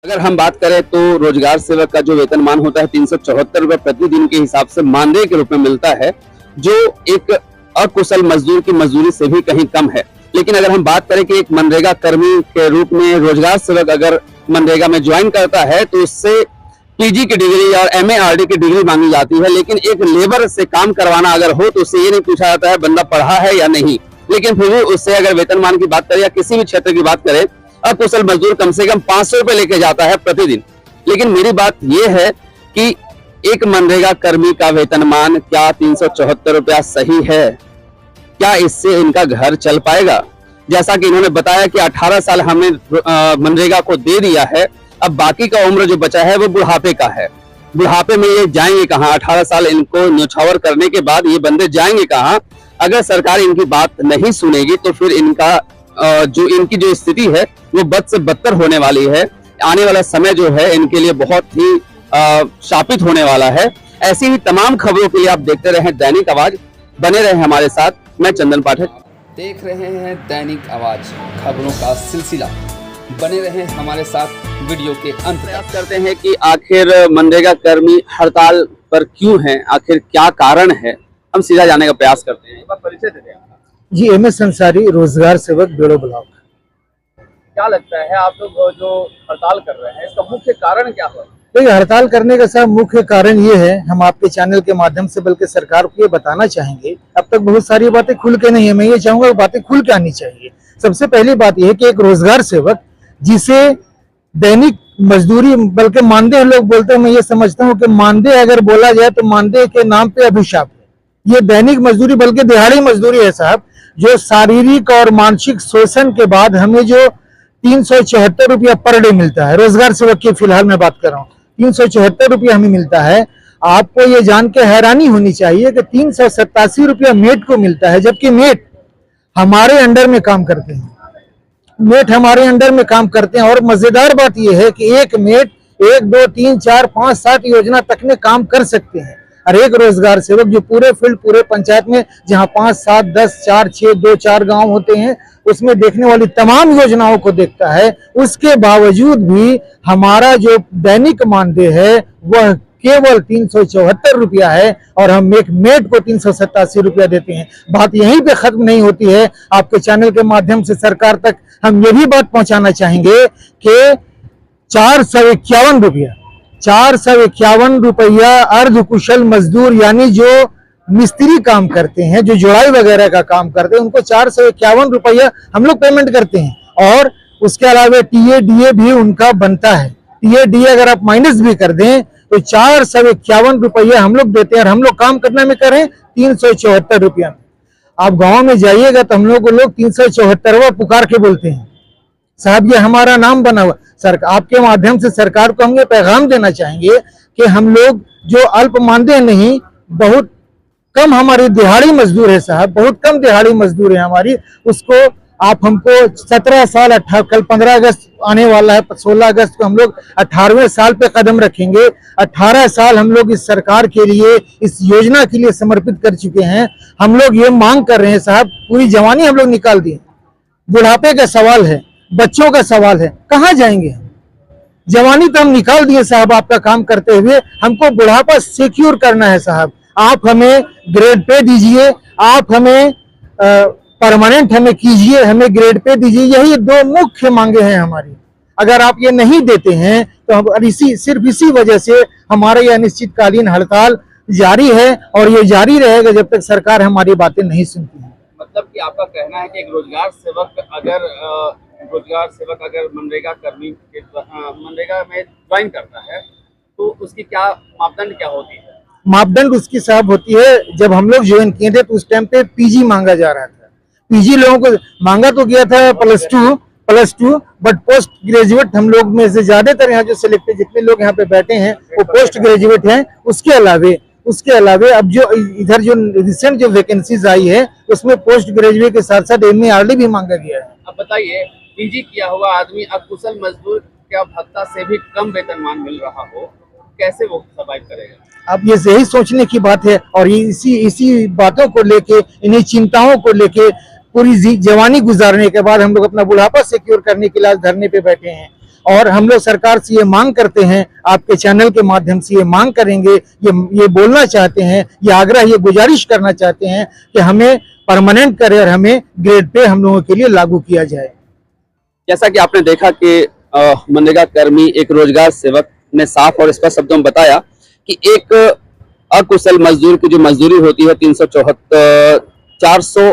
अगर हम बात करें तो रोजगार सेवक का जो वेतनमान होता है 374 रुपए प्रतिदिन के हिसाब से मानदेय के रूप में मिलता है, जो एक अकुशल मजदूर की मजदूरी से भी कहीं कम है। लेकिन अगर हम बात करें कि एक मनरेगा कर्मी के रूप में रोजगार सेवक अगर मनरेगा में ज्वाइन करता है तो उससे पीजी की डिग्री और एमएआरडी की डिग्री मांगी जाती है, लेकिन एक लेबर से काम करवाना अगर हो तो उससे ये नहीं पूछा जाता है बंदा पढ़ा है या नहीं। लेकिन फिर भी उससे अगर वेतनमान की बात करें या किसी भी क्षेत्र की बात करें, अकुशल मजदूर कम से कम 500 रुपए लेके जाता है प्रतिदिन। लेकिन मेरी बात यह है कि एक मनरेगा कर्मी का वेतनमान क्या 374 रुपया सही है? क्या इससे इनका घर चल पाएगा? जैसा कि इन्होंने बताया कि 18 साल हमने मनरेगा को दे दिया है, अब बाकी का उम्र जो बचा है वो बुढ़ापे का है। बुढ़ापे में ये जाएंगे कहाँ? 18 साल इनको न्योछावर करने के बाद ये बंदे जाएंगे कहाँ? अगर सरकार इनकी बात नहीं सुनेगी तो फिर इनका इनकी जो स्थिति है वो बद से बदतर होने वाली है। आने वाला समय जो है इनके लिए बहुत ही शापित होने वाला है। ऐसी ही तमाम खबरों के लिए आप देखते रहें दैनिक आवाज, बने रहे हमारे साथ। मैं चंदन पाठक, देख रहे हैं दैनिक आवाज, खबरों का सिलसिला। बने रहे हमारे साथ वीडियो के अंत। प्रयास करते हैं कि आखिर मनरेगा कर्मी हड़ताल पर क्यों हैं, आखिर क्या कारण है, हम सीधा जाने का प्रयास करते हैं। एक बार परिचय दे दें। जी, MS अंसारी, रोजगार सेवक, बेड़ो ब्लॉक। क्या लगता है आप लोग जो हड़ताल कर रहे हैं इसका मुख्य कारण क्या है? देखिए, हड़ताल करने का साहब मुख्य कारण ये है, हम आपके चैनल के माध्यम से बल्कि सरकार को ये बताना चाहेंगे, अब तक बहुत सारी बातें खुल के नहीं है, मैं ये चाहूंगा बातें खुल के आनी चाहिए। सबसे पहली बात यह है कि एक रोजगार सेवक जिसे दैनिक मजदूरी बल्कि मानदेय लोग बोलते हैं, मैं ये समझता हूँ कि मानदेय अगर बोला जाए तो मानदेय के नाम पे अभिशाप है। ये दैनिक मजदूरी बल्कि दिहाड़ी मजदूरी है साहब, जो शारीरिक और मानसिक शोषण के बाद हमें जो 374 रुपया पर डे मिलता है, रोजगार सेवक की फिलहाल मैं बात कर रहा हूँ, 374 रुपया हमें मिलता है। आपको ये जान के हैरानी होनी चाहिए कि 387 रुपया मेट को मिलता है, जबकि मेट हमारे अंडर में काम करते हैं, मेट हमारे अंडर में काम करते हैं। और मजेदार बात यह है कि एक मेट 1, 2, 3, 4, 5, 7 योजना तक में काम कर सकते हैं। और एक रोजगार सेवक जो पूरे फील्ड, पूरे पंचायत में जहां 5, 7, 10, 4, 6, 2, 4 गांव होते हैं, उसमें देखने वाली तमाम योजनाओं को देखता है, उसके बावजूद भी हमारा जो दैनिक मानदेय है वह केवल 374 रुपया है और हम एक मेट को 387 रुपया देते हैं। बात यहीं पे खत्म नहीं होती है। आपके चैनल के माध्यम से सरकार तक हम ये भी बात पहुंचाना चाहेंगे कि 451 रुपया अर्ध कुशल मजदूर यानी जो मिस्त्री काम करते हैं, जो जुड़ाई वगैरह का काम करते हैं, उनको 451 रुपया हम लोग पेमेंट करते हैं। और उसके अलावा TA भी उनका बनता है। TA अगर आप माइनस भी कर दें तो 451 रुपया हम लोग देते हैं और हम लोग काम करने में करें 374 रुपया में। आप गांव में जाइएगा तो हम लोग को लोग 374वां पुकार के बोलते हैं साहब, ये हमारा नाम बना हुआ। आपके माध्यम से सरकार को हम ये पैगाम देना चाहेंगे कि हम लोग जो अल्प मानदेय नहीं, बहुत कम हमारी दिहाड़ी मजदूर है साहब, बहुत कम दिहाड़ी मजदूर है हमारी, उसको आप हमको 17 साल, कल 15 अगस्त आने वाला है, 16 अगस्त को हम लोग 18वें साल पे कदम रखेंगे। 18 साल हम लोग इस सरकार के लिए, इस योजना के लिए समर्पित कर चुके हैं। हम लोग ये मांग कर रहे हैं साहब, पूरी जवानी हम लोग निकाल दिए, बुढ़ापे का सवाल है, बच्चों का सवाल है, कहाँ जाएंगे हम? जवानी तो हम निकाल दिए साहब आपका काम करते हुए, हमको बुढ़ापा सिक्योर करना है साहब। आप हमें ग्रेड पे दीजिए, आप हमें परमानेंट हमें कीजिए, हमें ग्रेड पे दीजिए, यही 2 मुख्य मांगे हैं हमारी। अगर आप ये नहीं देते हैं तो हम सिर्फ इसी वजह से हमारा यह अनिश्चितकालीन हड़ताल जारी है और ये जारी रहेगा जब तक सरकार हमारी बातें नहीं सुनती है। मतलब कि आपका कहना है कि एक रोजगार सेवक अगर मनरेगा कर्मी मनरेगा में ज्वाइन करता है तो उसकी क्या मापदंड क्या होती है? मापदंड उसकी साहब होती है, जब हम लोग ज्वाइन किए थे तो उस टाइम पे PG मांगा जा रहा था। PG लोगों को मांगा तो गया था +2, बट पोस्ट ग्रेजुएट हम लोग में से ज्यादातर यहाँ जो सिलेक्टेड जितने लोग यहाँ पे बैठे हैं वो पोस्ट ग्रेजुएट हैं। उसके अलावे अब जो इधर जो रिसेंट जो वैकेंसीज आई है उसमें पोस्ट ग्रेजुएट के साथ साथ MA भी मांगा गया है। अब बताइए, PG किया हुआ आदमी अकुशल मजदूर क्या भत्ता से भी कम वेतनमान मिल रहा हो, कैसे वो सर्वाइव करेगा? अब ये यही सोचने की बात है और इसी बातों को लेके, इन्हीं चिंताओं को लेके पूरी जवानी गुजारने के बाद हम लोग अपना बुढ़ापा सिक्योर करने के लिए आज धरने पे बैठे हैं। और हम लोग सरकार से ये मांग करते हैं, आपके चैनल के माध्यम से ये मांग करेंगे, ये बोलना चाहते हैं, ये आग्रह, ये गुजारिश करना चाहते हैं कि हमें परमानेंट करे और हमें ग्रेड पे हम लोगों के लिए लागू किया जाए। जैसा कि आपने देखा कि मनरेगा कर्मी, एक रोजगार सेवक ने साफ और स्पष्ट शब्दों में बताया कि एक अकुशल मजदूर की जो मजदूरी होती है 374 400